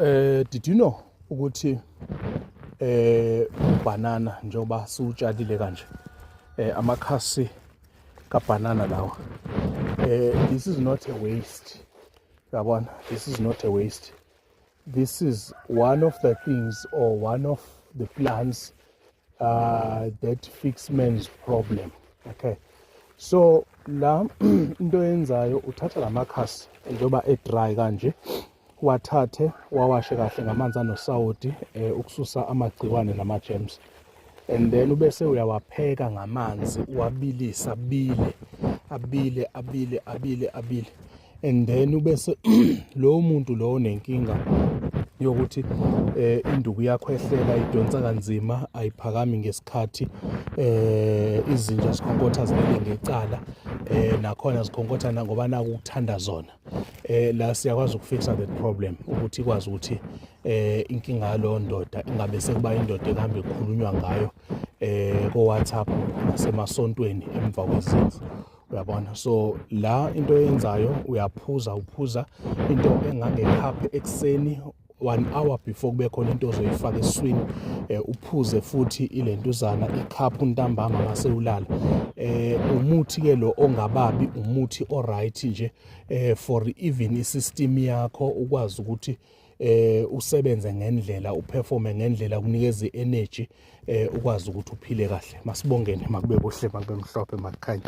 Did you know ukuthi banana njoba siutshalile kanje amakhasi kabanana lawa this is not a waste yabona, this is not a waste. This is one of the things or one of the plants that fix man's problem. Okay, so la into yenzayo uthatha lamakhasi njoba dry kanje, wathathe wawashe kahle ngamanzi anosawoti ukususa amagciwane nama-germs, and then ubese uyawapheka ngamanzi uwabilisa abile, and then ubese lowo muntu lo onenkinga yokuthi induku yakho ehlela idonsa kanzima, ayiphakami ngesikhathi, izinja zikhonkotha zilele ngecala, nakhona zikhonkotha ngoba naku ukuthanda zona, la siyakwazi ukufixa that problem ukuthi ikwazi ukuthi inkinga yalo ndoda ingabe sekuba indoda ekuhambe ikhulunywa ngayo ko-WhatsApp nasemasontweni emva kwezindlu, uyabona. So la into yenzayo uphuza into engangekhaphi ekuseni 1 hour before kube khona into ozoyifaka eswini, uphuze futhi ilentuzana ikhaphu ntambama mase ulala. Umuthi ke lo ongababi, umuthi oright nje for even isystem yakho ukwazi ukuthi usebenze ngendlela, uperforme ngendlela, kunikeze energy, ukwazi ukuthi uphile kahle. Masibongene, makube kuhle, makube mhlophe, makukhanye.